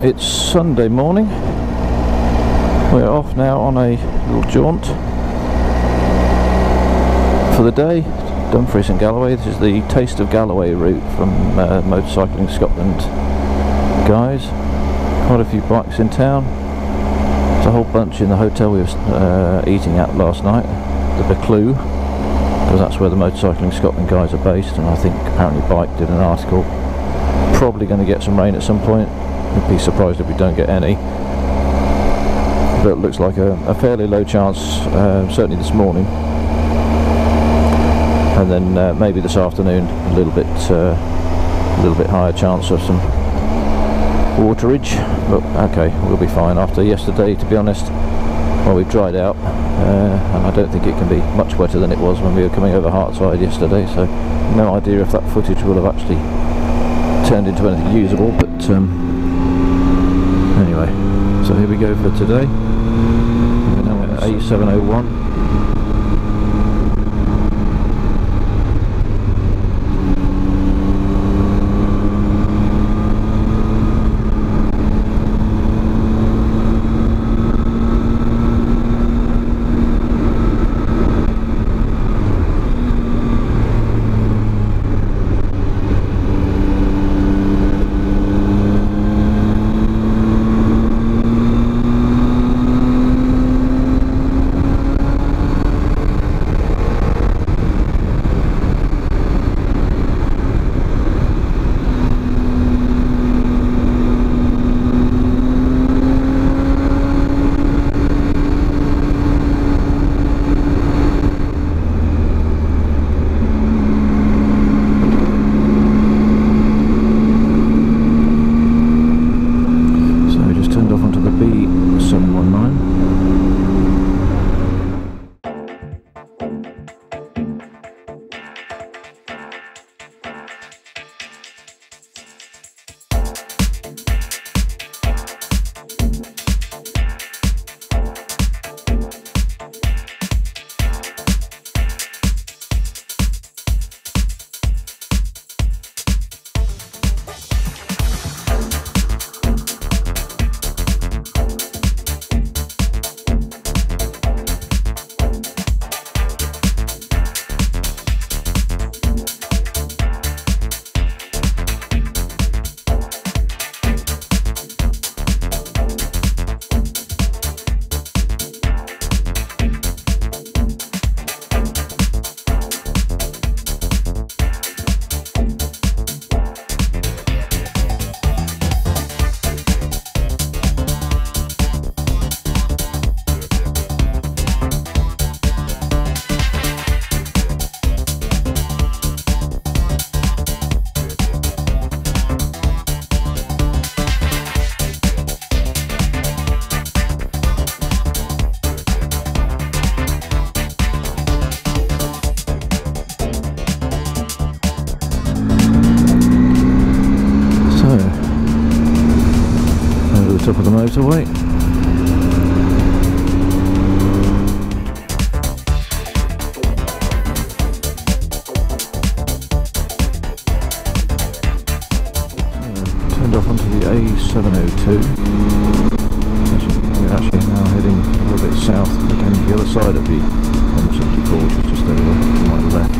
It's Sunday morning. We're off now on a little jaunt for the day. Dumfries and Galloway. This is the Taste of Galloway route from Motorcycling Scotland guys. Quite a few bikes in town. There's a whole bunch in the hotel we were eating at last night, the Buccleuch, because that's where the Motorcycling Scotland guys are based, and I think apparently Bike did an article. Probably going to get some rain at some point. I'd be surprised if we don't get any, but it looks like a fairly low chance, certainly this morning, and then maybe this afternoon a little bit higher chance of some waterage. But okay, we'll be fine after yesterday, to be honest. Well, we've dried out, and I don't think it can be much wetter than it was when we were coming over Hartside yesterday, so no idea if that footage will have actually turned into anything usable, but anyway, so here we go for today. We're now on A701. Top of the motorway. Turned off onto the A702. We're actually now heading a little bit south, again the other side of the M74, which is just over to my left.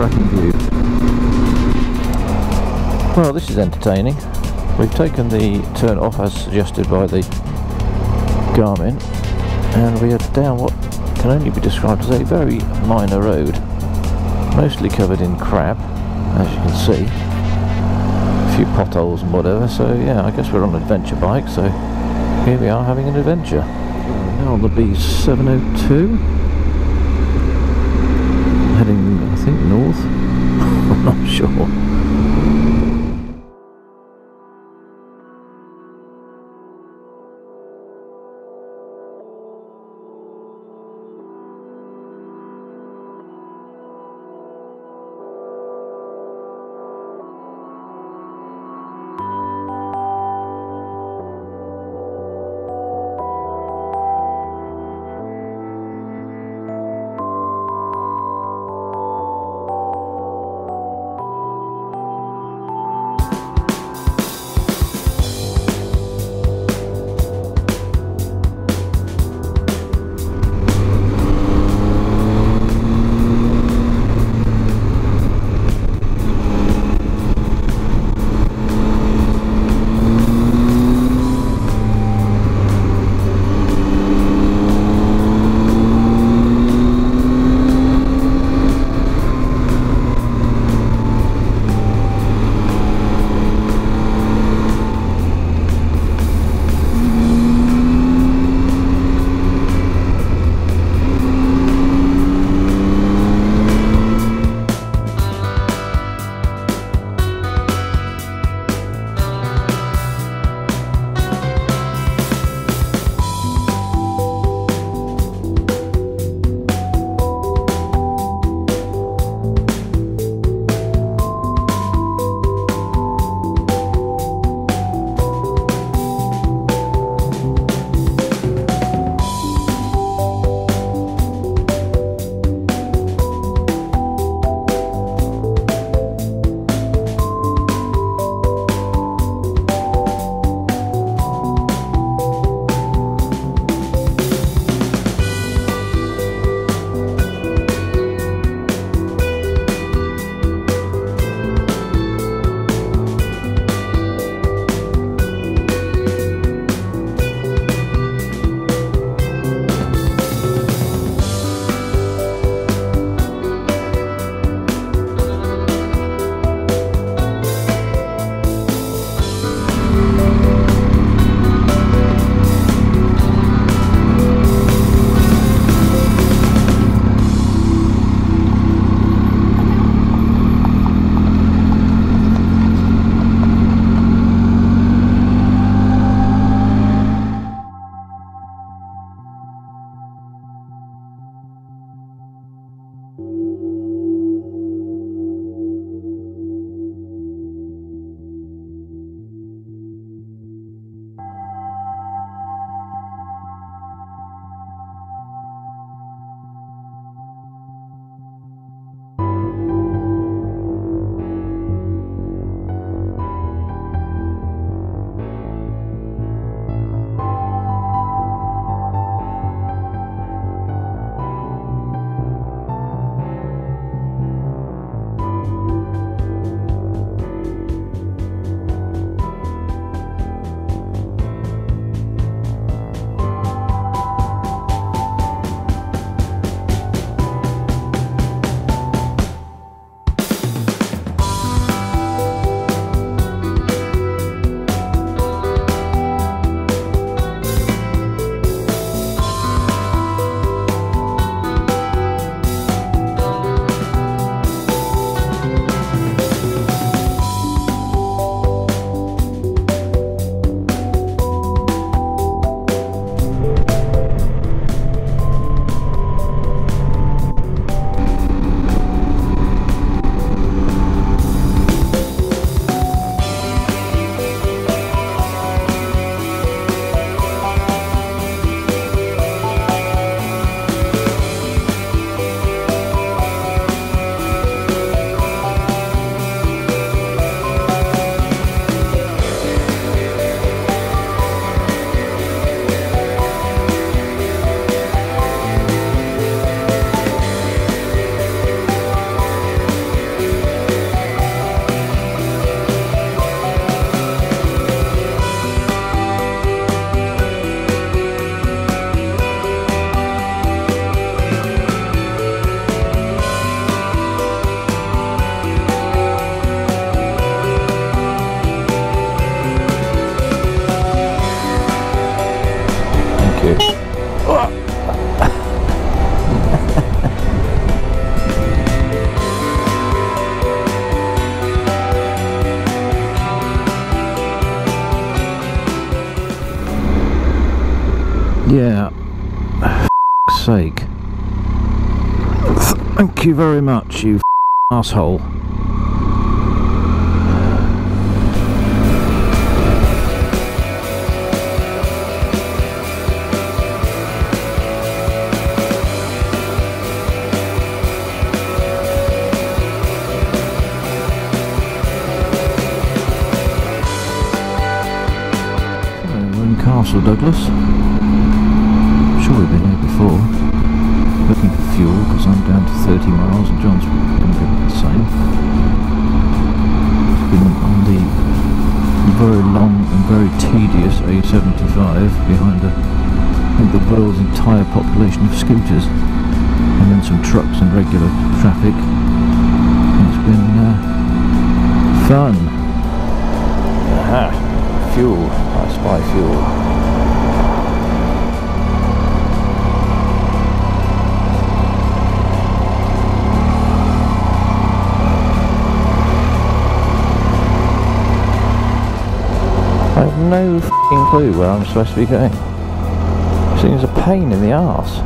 cracking view. Well, this is entertaining. We've taken the turn off as suggested by the Garmin, and we are down what can only be described as a very minor road, mostly covered in crab, as you can see, a few potholes and whatever. So yeah, I guess we're on an adventure bike, so here we are having an adventure. Now on the B702, heading I think north. I'm not sure. Yeah, for sake. Thank you very much, you asshole. Castle Douglas. I'm sure we've been here before. Looking for fuel because I'm down to 30 miles and John's going to be the same. It's been on the very long and very tedious A75 behind I think the world's entire population of scooters, and then some trucks and regular traffic. It's been fun. Aha! Fuel. I spy fuel. I have no f***ing clue where I'm supposed to be going. It seems a pain in the arse.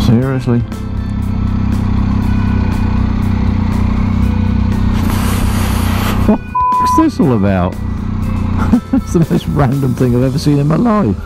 Seriously? What's this all about? That's the most random thing I've ever seen in my life.